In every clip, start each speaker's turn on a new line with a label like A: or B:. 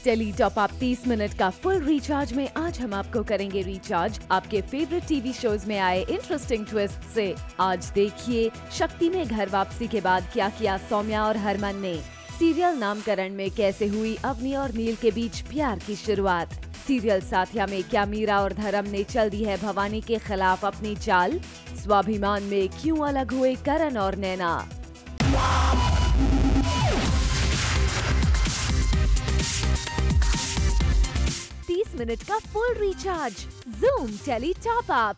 A: Tele top up 30 minute का full recharge में आज हम आपको करेंगे रिचार्ज आपके फेवरेट टीवी शोज में आए इंटरेस्टिंग ट्विस्ट से। आज देखिए शक्ति में घर वापसी के बाद क्या किया सौम्या और हरमन ने। सीरियल नामकरण में कैसे हुई अवनी और नील के बीच प्यार की शुरुआत। सीरियल साथिया में क्या मीरा और धर्म ने चल दी है भवानी के खिलाफ अपनी चाल। स्वाभिमान में क्यों अलग हुए करण और नैना। 30 मिनट का full recharge zoom tele top up.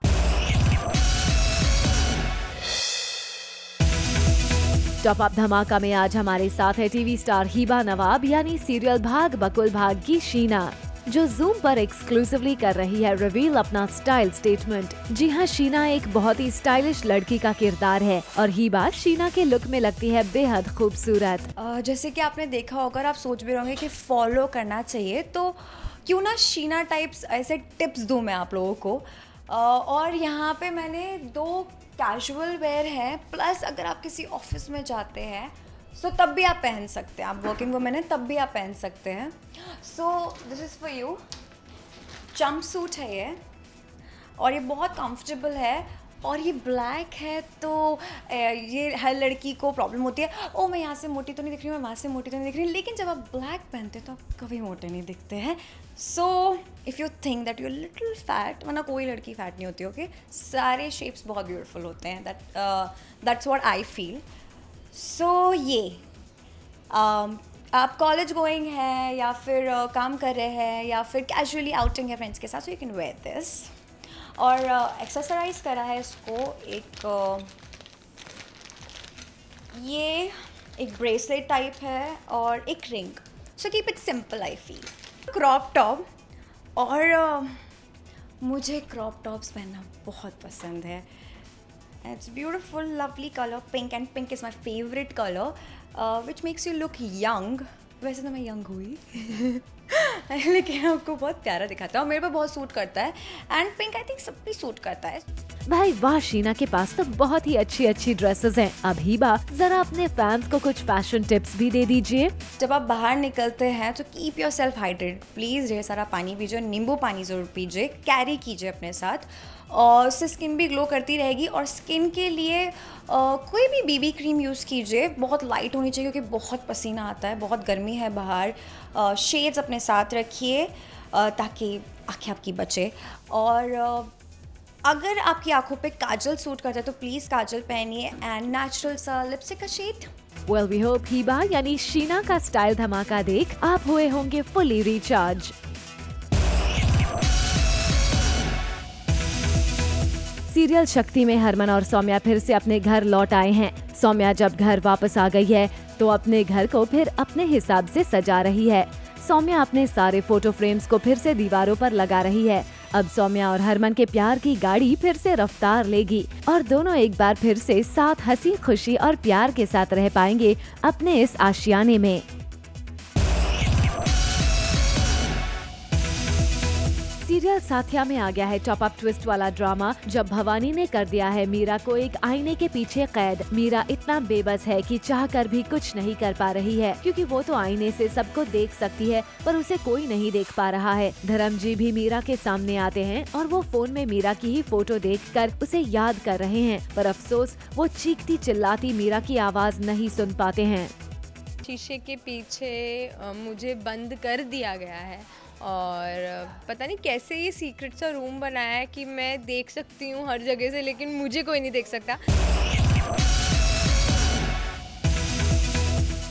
A: Top up धमाका में आज हमारे साथ है टीवी स्टार हिबा नवाब यानी सीरियल भाग बकुल भाग की शीना, जो ज़ूम पर एक्सक्लूसिवली कर रही है रिवील अपना स्टाइल स्टेटमेंट। जी हाँ, शीना एक बहुत ही स्टाइलिश लड़की का किरदार है और हिबा शीना के लुक में लगती है बेहद खूबसूरत।
B: जैसे कि आपने देखा होगा और आप सोच भी रहोगे कि फॉलो करना चाहिए, तो क्यों ना शीना टाइप्स ऐसे टिप्स दूँ मैं आप लोगों को। और यहाँ पे मैंने 2 कैजुअल वेयर है, प्लस अगर आप किसी ऑफिस में जाते हैं सो तब भी आप पहन सकते हैं। आप वर्किंग वुमेन है तब भी आप पहन सकते हैं। So this is for you. Jump suit है ये और ये बहुत कंफर्टेबल है और ये ब्लैक है, तो ये हर लड़की को प्रॉब्लम होती है, ओ मैं यहाँ से मोटी तो नहीं दिख रही, मैं वहाँ से मोटी तो नहीं दिख रही, लेकिन जब आप ब्लैक पहनते हो तो आप कभी मोटे नहीं दिखते हैं। So if you think that you little fat, वरना कोई लड़की फैट नहीं होती, ओके सारे शेप्स बहुत ब्यूटीफुल होते हैं। That's what I feel. So ये आप कॉलेज गोइंग है या फिर काम कर रहे हैं या फिर कैजुअली आउटिंग है फ्रेंड्स के साथ, so you can wear this. और एक्सेसराइज करा है इसको ये एक ब्रेसलेट टाइप है और एक ring. So keep it simple I feel. Crop top, और मुझे क्रॉप टॉप्स पहनना बहुत पसंद है। It's beautiful lovely colour pink, and pink is my favourite colour which makes you look young. वैसे तो मैं यंग हुई लेकिन आपको बहुत प्यारा दिखाता है और मेरे पे बहुत सूट करता है, एंड पिंक आई थिंक सब भी सूट करता है।
A: भाई वाह, शीना के पास तो बहुत ही अच्छी अच्छी ड्रेसेस हैं। अब हिबा जरा अपने फैंस को कुछ फैशन टिप्स भी दे दीजिए।
B: जब आप बाहर निकलते हैं तो keep your self hydrated, please ढेर सारा पानी पीजिए, नींबू पानी ज़रूर पीजिए, कैरी कीजिए अपने साथ, और उससे स्किन भी ग्लो करती रहेगी। और स्किन के लिए कोई भी बीबी क्रीम यूज़ कीजिए, बहुत लाइट होनी चाहिए क्योंकि बहुत पसीना आता है, बहुत गर्मी है बाहर। शेड्स अपने साथ रखिए ताकि आँखें आपकी बचे। और अगर आपकी आंखों पे काजल सूट करता है तो प्लीज़ काजल पहनिए, एंड नेचुरल सा लिपस्टिक का shade.
A: Well we hope Hiba यानी शीना का स्टाइल धमाका देख आप हुए होंगे फुली रिचार्ज। सीरियल शक्ति में हरमन और सौम्या फिर से अपने घर लौट आए हैं। सौम्या जब घर वापस आ गई है तो अपने घर को फिर अपने हिसाब से सजा रही है। सौम्या अपने सारे फोटो फ्रेम्स को फिर से दीवारों पर लगा रही है। अब सौम्या और हरमन के प्यार की गाड़ी फिर से रफ्तार लेगी और दोनों एक बार फिर से साथ हंसी खुशी और प्यार के साथ रह पाएंगे अपने इस आशियाने में। सीरियल साथिया में आ गया है टॉप अप ट्विस्ट वाला ड्रामा, जब भवानी ने कर दिया है मीरा को एक आईने के पीछे कैद। मीरा इतना बेबस है कि चाहकर भी कुछ नहीं कर पा रही है क्योंकि वो तो आईने से सबको देख सकती है पर उसे कोई नहीं देख पा रहा है। धर्म जी भी मीरा के सामने आते हैं और वो फोन में मीरा की ही फोटो देखकर उसे याद कर रहे हैं, पर अफसोस वो चीखती चिल्लाती मीरा की आवाज नहीं सुन पाते हैं।
C: शीशे के पीछे मुझे बंद कर दिया गया है और पता नहीं कैसे ये सीक्रेट सा रूम बनाया है कि मैं देख सकती हूँ हर जगह से, लेकिन मुझे कोई नहीं देख सकता।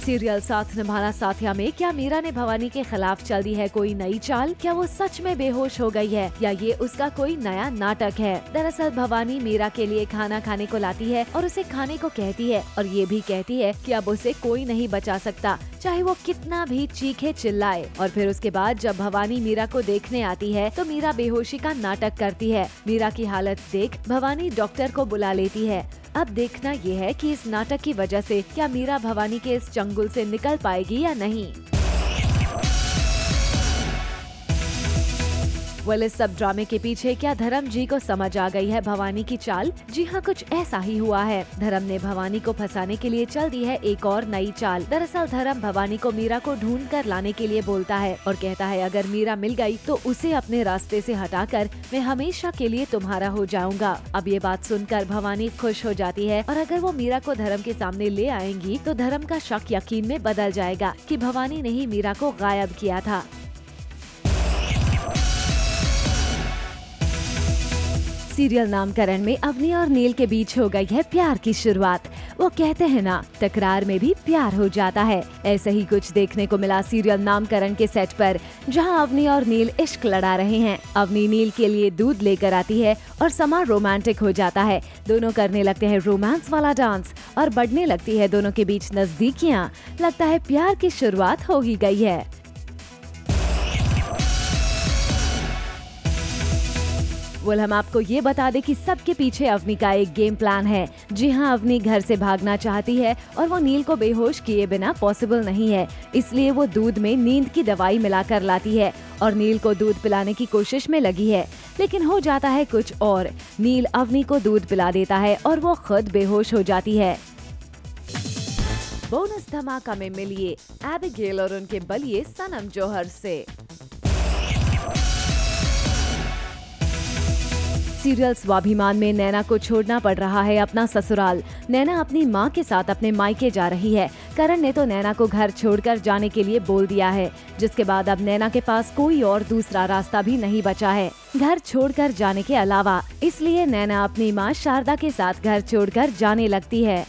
A: सीरियल साथ निभाना साथिया में क्या मीरा ने भवानी के खिलाफ चल दी है कोई नई चाल? क्या वो सच में बेहोश हो गई है या ये उसका कोई नया नाटक है? दरअसल भवानी मीरा के लिए खाना खाने को लाती है और उसे खाने को कहती है और ये भी कहती है कि अब उसे कोई नहीं बचा सकता, चाहे वो कितना भी चीखे चिल्लाए। और फिर उसके बाद जब भवानी मीरा को देखने आती है तो मीरा बेहोशी का नाटक करती है। मीरा की हालत देख भवानी डॉक्टर को बुला लेती है। अब देखना ये है कि इस नाटक की वजह से क्या मीरा भवानी के इस चंगुल से निकल पाएगी या नहीं। वेल, इस सब ड्रामे के पीछे क्या धर्म जी को समझ आ गई है भवानी की चाल? जी हाँ, कुछ ऐसा ही हुआ है। धर्म ने भवानी को फंसाने के लिए चल दी है एक और नई चाल। दरअसल धर्म भवानी को मीरा को ढूंढ कर लाने के लिए बोलता है और कहता है अगर मीरा मिल गई तो उसे अपने रास्ते से हटाकर मैं हमेशा के लिए तुम्हारा हो जाऊंगा। अब ये बात सुनकर भवानी खुश हो जाती है और अगर वो मीरा को धर्म के सामने ले आएंगी तो धर्म का शक यकीन में बदल जाएगा कि भवानी ने ही मीरा को गायब किया था। सीरियल नामकरण में अवनी और नील के बीच हो गई है प्यार की शुरुआत। वो कहते हैं ना, तकरार में भी प्यार हो जाता है। ऐसे ही कुछ देखने को मिला सीरियल नामकरण के सेट पर, जहां अवनी और नील इश्क लड़ा रहे हैं। अवनी नील के लिए दूध लेकर आती है और समा रोमांटिक हो जाता है। दोनों करने लगते हैं रोमांस वाला डांस और बढ़ने लगती है दोनों के बीच नजदीकियां। लगता है प्यार की शुरुआत हो ही गई है। वेल, हम आपको ये बता दें कि सबके पीछे अवनी का एक गेम प्लान है। जी हाँ, अवनी घर से भागना चाहती है और वो नील को बेहोश किए बिना पॉसिबल नहीं है, इसलिए वो दूध में नींद की दवाई मिलाकर लाती है और नील को दूध पिलाने की कोशिश में लगी है। लेकिन हो जाता है कुछ और। नील अवनी को दूध पिला देता है और वो खुद बेहोश हो जाती है। बोनस धमाका में मिलिए एबिगेल और उनके बलिए सनम जौहर से। सीरियल स्वाभिमान में नैना को छोड़ना पड़ रहा है अपना ससुराल। नैना अपनी मां के साथ अपने मायके जा रही है। करण ने तो नैना को घर छोड़कर जाने के लिए बोल दिया है, जिसके बाद अब नैना के पास कोई और दूसरा रास्ता भी नहीं बचा है घर छोड़कर जाने के अलावा। इसलिए नैना अपनी मां शारदा के साथ घर छोड़कर जाने लगती है।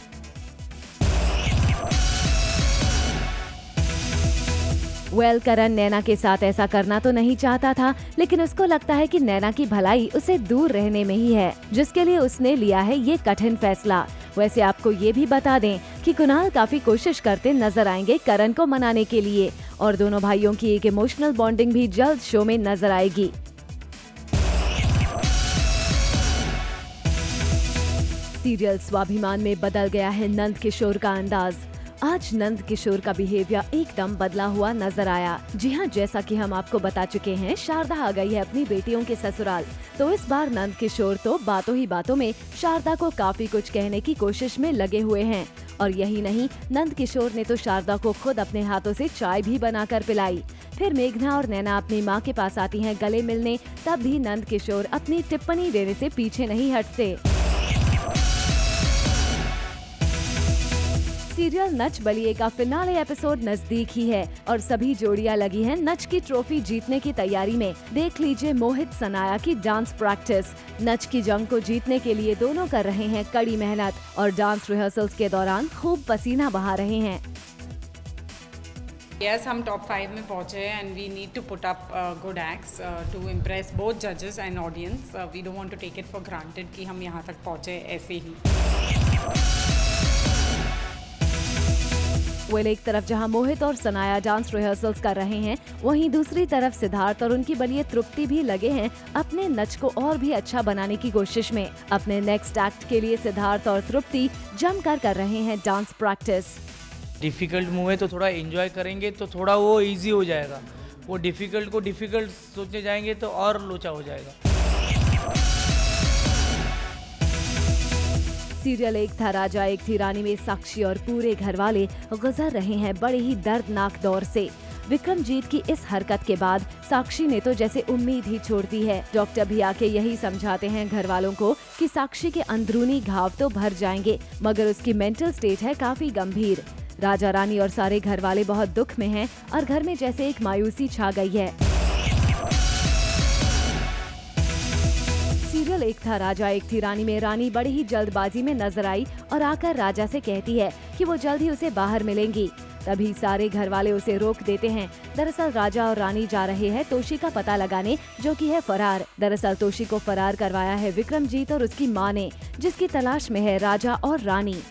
A: वेल, करण नैना के साथ ऐसा करना तो नहीं चाहता था, लेकिन उसको लगता है कि नैना की भलाई उसे दूर रहने में ही है, जिसके लिए उसने लिया है ये कठिन फैसला। वैसे आपको ये भी बता दें कि कुणाल काफी कोशिश करते नजर आएंगे करण को मनाने के लिए और दोनों भाइयों की एक इमोशनल बॉन्डिंग भी जल्द शो में नजर आएगी। सीरियल स्वाभिमान में बदल गया है नंद किशोर का अंदाज। आज नंद किशोर का बिहेवियर एकदम बदला हुआ नजर आया। जी हाँ, जैसा कि हम आपको बता चुके हैं, शारदा आ गई है अपनी बेटियों के ससुराल, तो इस बार नंद किशोर तो बातों ही बातों में शारदा को काफी कुछ कहने की कोशिश में लगे हुए हैं। और यही नहीं, नंद किशोर ने तो शारदा को खुद अपने हाथों से चाय भी बनाकर पिलाई। फिर मेघना और नैना अपनी माँ के पास आती हैं गले मिलने, तब भी नंद किशोर अपनी टिप्पणी देने से पीछे नहीं हटते। सीरियल नच बलिए का फिनाले एपिसोड नजदीक ही है और सभी जोड़ियां लगी हैं नच की ट्रॉफी जीतने की तैयारी में। देख लीजिए मोहित सनाया की डांस प्रैक्टिस। नच की जंग को जीतने के लिए दोनों कर रहे हैं कड़ी मेहनत और डांस रिहर्सल्स के दौरान खूब पसीना बहा रहे हैं।
D: Yes, हम टॉप 5 में पहुंचे and we need to put up good acts to impress both जजेस and audience. We don't want to take it for granted कि हम यहाँ तक पहुंचे ऐसे ही।
A: वेल, एक तरफ जहां मोहित और सनाया डांस रिहर्सल्स कर रहे हैं, वहीं दूसरी तरफ सिद्धार्थ और उनकी बलिए तृप्ति भी लगे हैं अपने नच को और भी अच्छा बनाने की कोशिश में। अपने नेक्स्ट एक्ट के लिए सिद्धार्थ और तृप्ति जमकर कर रहे हैं डांस प्रैक्टिस।
E: डिफ़िकल्ट मूव है तो थोड़ा एंजॉय करेंगे तो थोड़ा वो इजी हो जाएगा। वो डिफ़िकल्ट को डिफ़िकल्ट सोचने जाएंगे तो और लोचा हो जाएगा।
A: सीरियल एक था राजा एक थी रानी में साक्षी और पूरे घर वाले गुजर रहे हैं बड़े ही दर्दनाक दौर से। विक्रमजीत की इस हरकत के बाद साक्षी ने तो जैसे उम्मीद ही छोड़ दी है। डॉक्टर भी आके यही समझाते हैं घर वालों को कि साक्षी के अंदरूनी घाव तो भर जाएंगे, मगर उसकी मेंटल स्टेट है काफी गंभीर। राजा रानी और सारे घर वाले बहुत दुख में हैं और घर में जैसे एक मायूसी छा गई है। सीरियल एक था राजा एक थी रानी में रानी बड़ी ही जल्दबाजी में नजर आई और आकर राजा से कहती है कि वो जल्द ही उसे बाहर मिलेंगी। तभी सारे घर वाले उसे रोक देते हैं। दरअसल राजा और रानी जा रहे हैं तोशी का पता लगाने, जो कि है फरार। दरअसल तोशी को फरार करवाया है विक्रमजीत और उसकी मां ने, जिसकी तलाश में है राजा और रानी।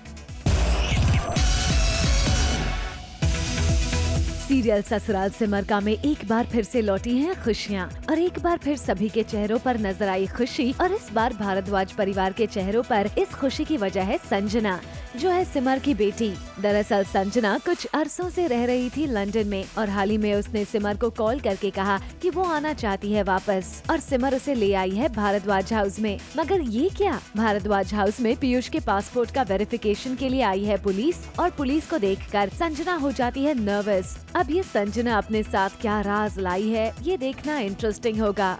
A: सीरियल ससुराल सिमरका में एक बार फिर से लौटी हैं खुशियाँ और एक बार फिर सभी के चेहरों पर नजर आई खुशी। और इस बार भारद्वाज परिवार के चेहरों पर इस खुशी की वजह है संजना। जो है सिमर की बेटी। दरअसल संजना कुछ अरसों से रह रही थी लंदन में और हाल ही में उसने सिमर को कॉल करके कहा कि वो आना चाहती है वापस और सिमर उसे ले आई है भारद्वाज हाउस में। मगर ये क्या, भारद्वाज हाउस में पीयूष के पासपोर्ट का वेरिफिकेशन के लिए आई है पुलिस और पुलिस को देखकर संजना हो जाती है नर्वस। अब ये संजना अपने साथ क्या राज लाई है, ये देखना इंटरेस्टिंग होगा।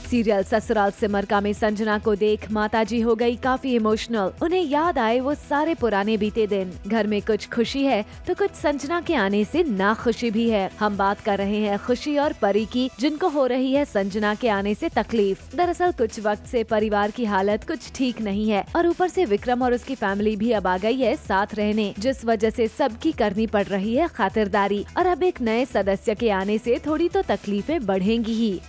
A: सीरियल ससुराल सिमर का में संजना को देख माताजी हो गई काफी इमोशनल। उन्हें याद आए वो सारे पुराने बीते दिन। घर में कुछ खुशी है तो कुछ संजना के आने से नाखुशी भी है। हम बात कर रहे हैं खुशी और परी की, जिनको हो रही है संजना के आने से तकलीफ। दरअसल कुछ वक्त से परिवार की हालत कुछ ठीक नहीं है और ऊपर से विक्रम और उसकी फैमिली भी अब आ गई है साथ रहने, जिस वजह से सबकी करनी पड़ रही है खातिरदारी। और अब एक नए सदस्य के आने से थोड़ी तो तकलीफें बढ़ेंगी ही।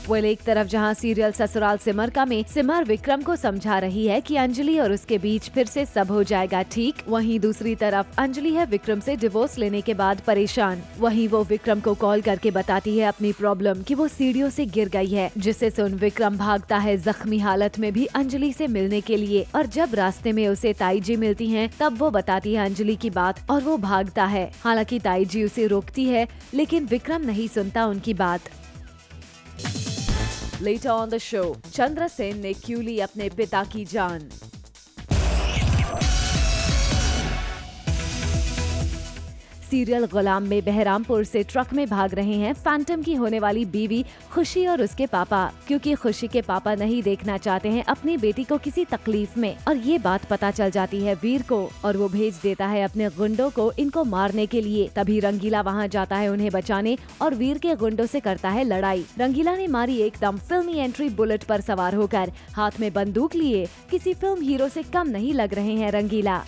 A: एक तरफ जहां सीरियल ससुराल सिमर का में सिमर विक्रम को समझा रही है कि अंजलि और उसके बीच फिर से सब हो जाएगा ठीक, वहीं दूसरी तरफ अंजलि है विक्रम से डिवोर्स लेने के बाद परेशान। वहीं वो विक्रम को कॉल करके बताती है अपनी प्रॉब्लम कि वो सीढ़ियों से गिर गई है, जिससे सुन विक्रम भागता है जख्मी हालत में भी अंजलि से मिलने के लिए। और जब रास्ते में उसे ताई जी मिलती हैं, तब वो बताती है अंजलि की बात और वो भागता है। हालांकि ताई जी उसे रोकती है लेकिन विक्रम नहीं सुनता उनकी बात। Later on the show, Chandrasen ने क्यों ली अपने पिता की जान। सीरियल गुलाम में बहरामपुर से ट्रक में भाग रहे हैं फैंटम की होने वाली बीवी खुशी और उसके पापा, क्योंकि खुशी के पापा नहीं देखना चाहते हैं अपनी बेटी को किसी तकलीफ में। और ये बात पता चल जाती है वीर को और वो भेज देता है अपने गुंडों को इनको मारने के लिए। तभी रंगीला वहाँ जाता है उन्हें बचाने और वीर के गुंडों से करता है लड़ाई। रंगीला ने मारी एकदम फिल्मी एंट्री बुलेट पर सवार होकर, हाथ में बंदूक लिए। किसी फिल्म हीरो से कम नहीं लग रहे हैं रंगीला।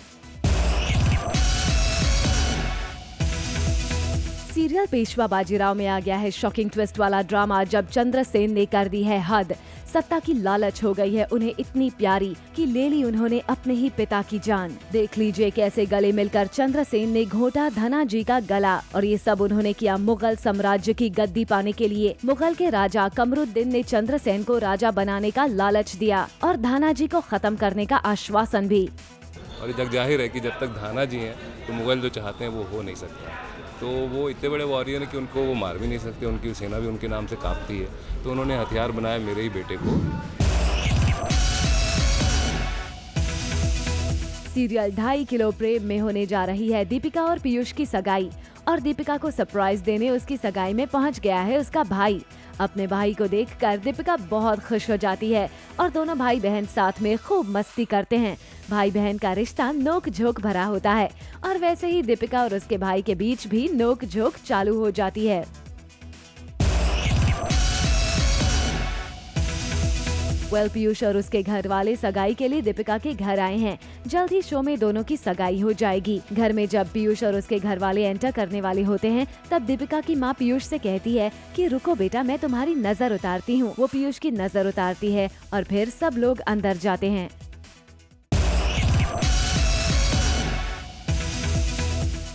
A: सीरियल पेशवा बाजीराव में आ गया है शॉकिंग ट्विस्ट वाला ड्रामा, जब चंद्रसेन ने कर दी है हद। सत्ता की लालच हो गई है उन्हें इतनी प्यारी कि ले ली उन्होंने अपने ही पिता की जान। देख लीजिए कैसे गले मिलकर चंद्रसेन ने घोटा धना जी का गला, और ये सब उन्होंने किया मुगल साम्राज्य की गद्दी पाने के लिए। मुगल के राजा कमरुद्दीन ने चंद्रसेन को राजा बनाने का लालच दिया और धाना जी को खत्म करने का आश्वासन भी।
F: और ये जग जाहिर है कि जब तक धाना जी हैं तो मुगल जो चाहते हैं वो हो नहीं सकता। तो वो इतने बड़े वॉरियर हैं कि उनको वो मार भी नहीं सकते, उनकी सेना भी उनके नाम से कांपती है। तो उन्होंने हथियार बनाया मेरे ही बेटे को।
A: सीरियल 2.5 किलो प्रेम में होने जा रही है दीपिका और पीयूष की सगाई, और दीपिका को सरप्राइज देने उसकी सगाई में पहुंच गया है उसका भाई। अपने भाई को देखकर दीपिका बहुत खुश हो जाती है और दोनों भाई बहन साथ में खूब मस्ती करते हैं। भाई बहन का रिश्ता नोक झोंक भरा होता है और वैसे ही दीपिका और उसके भाई के बीच भी नोक झोंक चालू हो जाती है। पीयूष और उसके घर वाले सगाई के लिए दीपिका के घर आए हैं। जल्द ही शो में दोनों की सगाई हो जाएगी। घर में जब पीयूष और उसके घर वाले एंटर करने वाले होते हैं, तब दीपिका की माँ पीयूष से कहती है कि रुको बेटा, मैं तुम्हारी नजर उतारती हूँ। वो पीयूष की नजर उतारती है और फिर सब लोग अंदर जाते हैं।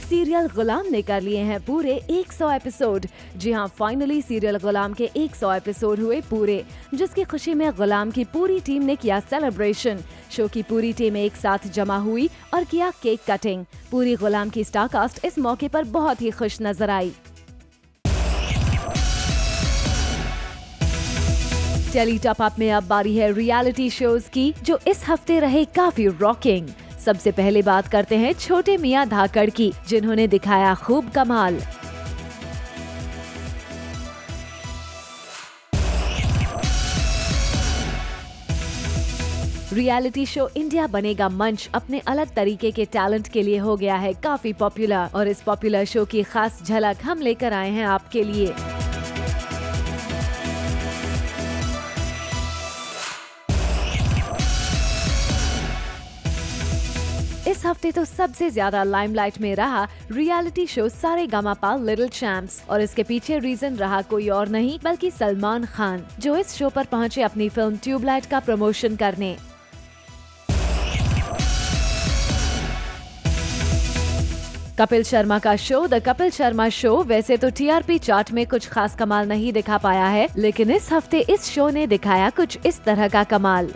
A: सीरियल गुलाम ने कर लिए हैं पूरे 100 एपिसोड। जी हाँ, फाइनली सीरियल गुलाम के 100 एपिसोड हुए पूरे, जिसकी खुशी में गुलाम की पूरी टीम ने किया सेलिब्रेशन। शो की पूरी टीम एक साथ जमा हुई और किया केक कटिंग। पूरी गुलाम की स्टार कास्ट इस मौके पर बहुत ही खुश नजर आई। टेली टॉप अप में अब बारी है रियलिटी शोज की, जो इस हफ्ते रहे काफी रॉकिंग। सबसे पहले बात करते हैं छोटे मियां धाकड़ की, जिन्होंने दिखाया खूब कमाल। रियलिटी शो इंडिया बनेगा मंच अपने अलग तरीके के टैलेंट के लिए हो गया है काफी पॉपुलर, और इस पॉपुलर शो की खास झलक हम लेकर आए हैं आपके लिए। इस हफ्ते तो सबसे ज्यादा लाइमलाइट में रहा reality show Sa Re Ga Ma Pa little champs, और इसके पीछे रीजन रहा कोई और नहीं बल्कि सलमान खान, जो इस शो पर पहुंचे अपनी फिल्म ट्यूबलाइट का प्रमोशन करने। कपिल शर्मा का show the Kapil Sharma show वैसे तो टीआरपी चार्ट में कुछ खास कमाल नहीं दिखा पाया है, लेकिन इस हफ्ते इस शो ने दिखाया कुछ इस तरह का कमाल।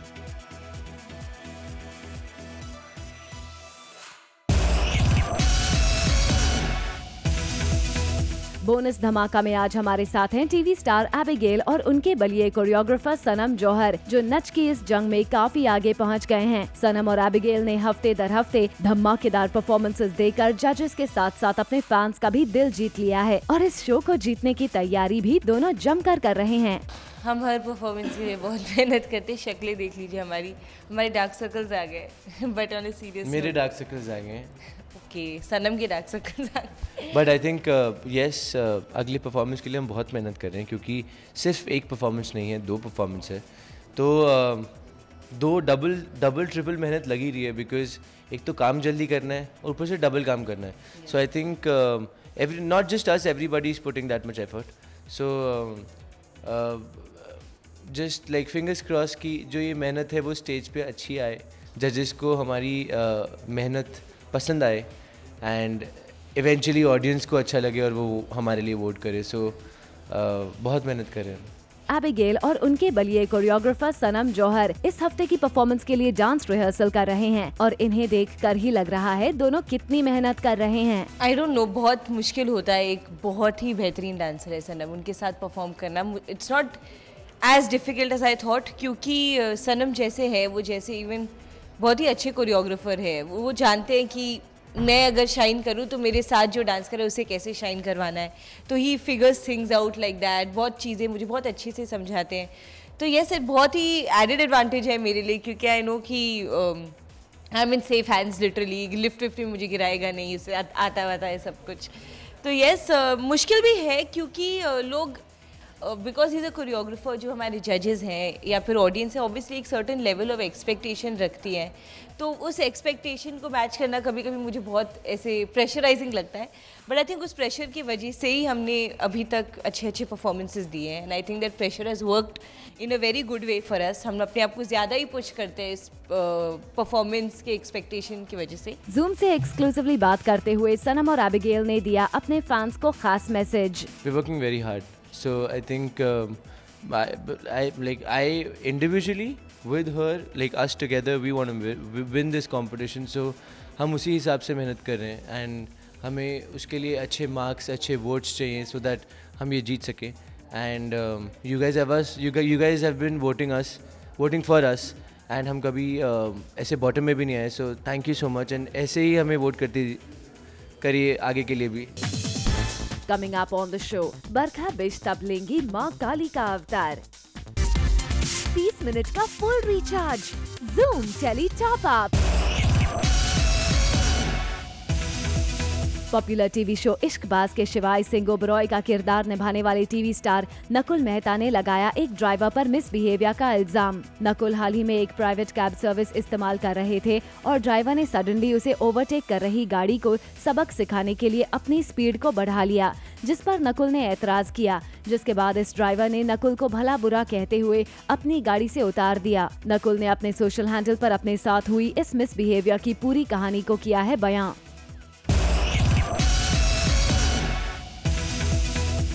A: बोनस धमाका में आज हमारे साथ हैं टीवी स्टार एबिगेल और उनके बलिए कोरियोग्राफर सनम जौहर, जो नच की इस जंग में काफी आगे पहुंच गए हैं। सनम और एबिगेल ने हफ्ते दर हफ्ते धमाकेदार परफॉर्मेंसेस देकर जजेस के साथ साथ अपने फैंस का भी दिल जीत लिया है और इस शो को जीतने की तैयारी भी दोनों जमकर कर रहे हैं।
G: हम हर परफॉर्मेंस के लिए बहुत मेहनत करते हैं। शक्लें देख लीजिए हमारे डार्क सर्कल्स आ गए बट ऑन अ सीरियस
H: मेरे डार्क सर्कल्स आ गए।
G: ओके, सनम के डार्क सर्कल्स आ गए।
H: बट आई थिंक यस, अगले परफॉर्मेंस के लिए हम बहुत मेहनत कर रहे हैं, क्योंकि सिर्फ एक परफॉर्मेंस नहीं है, 2 परफॉर्मेंस है। तो 2 डबल ट्रिपल मेहनत लगी रही है, बिकॉज एक तो काम जल्दी करना है और ऊपर से डबल काम करना है। So I think not just us, everybody is putting that much effort. So just like fingers cross की जो ये मेहनत है वो स्टेज पे अच्छी आए, जजेस को हमारी मेहनत पसंद आए एंड इवेंचुअली ऑडियंस को अच्छा लगे और वो हमारे लिए वोट करे। सो बहुत मेहनत कर रहे हैं।
A: एबिगेल और उनके बलिए कोरियोग्राफर सनम जौहर इस हफ्ते की परफॉर्मेंस के लिए डांस रिहर्सल कर रहे हैं और इन्हें देखकर ही लग रहा है दोनों कितनी मेहनत कर रहे हैं।
G: आई डोंट नो, बहुत मुश्किल होता है। एक बहुत ही बेहतरीन डांसर है सनम, उनके साथ परफॉर्म करना it's not as difficult as I thought, क्योंकि सनम जैसे है वो जैसे इवन बहुत ही अच्छे कोरियोग्राफर है। वो जानते हैं कि मैं अगर शाइन करूँ तो मेरे साथ जो डांस करे उसे कैसे शाइन करवाना है, तो he figures things out like that. बहुत चीज़ें मुझे बहुत अच्छे से समझाते हैं। तो ये सर बहुत ही एडेड एडवांटेज है मेरे लिए, क्योंकि आई नो कि I am in safe hands literally. Lift में मुझे गिराएगा नहीं, उससे आता वाता है सब कुछ। तो यस, मुश्किल भी है क्योंकि लोग बिकॉज इज़ अ कोरियोग्राफर, जो हमारे जजेस हैं या फिर ऑडियंस है, ऑब्वियसली एक सर्टेन लेवल ऑफ एक्सपेक्टेशन रखती है। तो उस एक्सपेक्टेशन को मैच करना कभी कभी मुझे बहुत ऐसे प्रेशराइजिंग लगता है। बट आई थिंक उस प्रेशर की वजह से ही हमने अभी तक अच्छे अच्छे परफॉर्मेंसेस दिए हैं and I think that pressure has worked in a very good way for us. हम अपने आप को ज़्यादा ही पुश करते हैं इस परफॉर्मेंस के एक्सपेक्टेशन की वजह से।
A: जूम से एक्सक्लूसिवली बात करते हुए सनम और एबिगेल ने दिया अपने फैंस को खास message.
H: We're working very hard. So I think I individually with her, like us together, we want to win this competition. So हम उसी हिसाब से मेहनत कर रहे हैं एंड हमें उसके लिए अच्छे मार्क्स, अच्छे वोट्स चाहिए so that हम ये जीत सकें। And you guys have been voting for us and हम कभी ऐसे बॉटम में भी नहीं आए। So thank you so much and ऐसे ही हमें वोट करिए आगे के लिए भी।
A: Coming up on the show, बरखा बिष्ट अब लेंगी माँ काली का अवतार। 30 मिनट का full recharge, Zoom tele top up. Popular TV show Ishqbaaz के शिवाय सिंह ओबरॉय का किरदार निभाने वाले टीवी स्टार नकुल मेहता ने लगाया एक ड्राइवर पर मिसबिहेवियर का इल्जाम। नकुल हाल ही में एक प्राइवेट कैब सर्विस इस्तेमाल कर रहे थे और ड्राइवर ने सडनली उसे ओवरटेक कर रही गाड़ी को सबक सिखाने के लिए अपनी स्पीड को बढ़ा लिया, जिस पर नकुल ने एतराज किया, जिसके बाद इस ड्राइवर ने नकुल को भला बुरा कहते हुए अपनी गाड़ी से उतार दिया। नकुल ने अपने सोशल हैंडल पर अपने साथ हुई इस मिसबिहेवियर की पूरी कहानी को किया है बयां।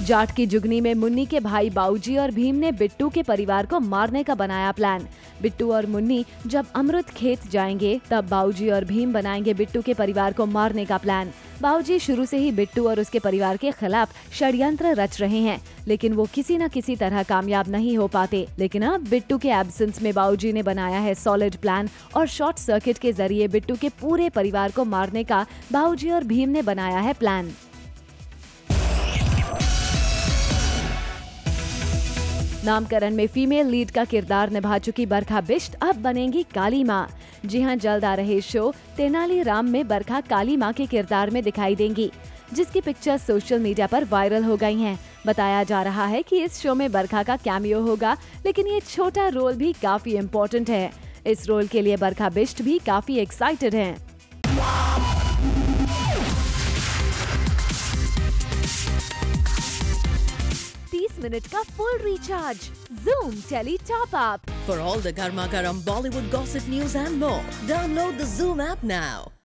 A: जाट की जुगनी में मुन्नी के भाई बाऊजी और भीम ने बिट्टू के परिवार को मारने का बनाया प्लान। बिट्टू और मुन्नी जब अमृत खेत जाएंगे तब बाऊजी और भीम बनाएंगे बिट्टू के परिवार को मारने का प्लान। बाऊजी शुरू से ही बिट्टू और उसके परिवार के खिलाफ षड्यंत्र रच रहे हैं, लेकिन वो किसी न किसी तरह कामयाब नहीं हो पाते। लेकिन अब बिट्टू के एब्सेंस में बाऊजी ने बनाया है सॉलिड प्लान और शॉर्ट सर्किट के जरिए बिट्टू के पूरे परिवार को मारने का बाऊजी और भीम ने बनाया है प्लान। नामकरण में फीमेल लीड का किरदार निभा चुकी बरखा बिष्ट अब बनेंगी काली माँ। जी हां, जल्द आ रहे शो तेनालीराम में बरखा काली माँ के किरदार में दिखाई देंगी, जिसकी पिक्चर सोशल मीडिया पर वायरल हो गई हैं। बताया जा रहा है कि इस शो में बरखा का कैमियो होगा, लेकिन ये छोटा रोल भी काफी इम्पोर्टेंट है। इस रोल के लिए बरखा बिष्ट भी काफी एक्साइटेड हैं। 30 मिनट का full recharge, Zoom tele top up.
I: For all the Garma Garam Bollywood gossip news and more, download the Zoom app now.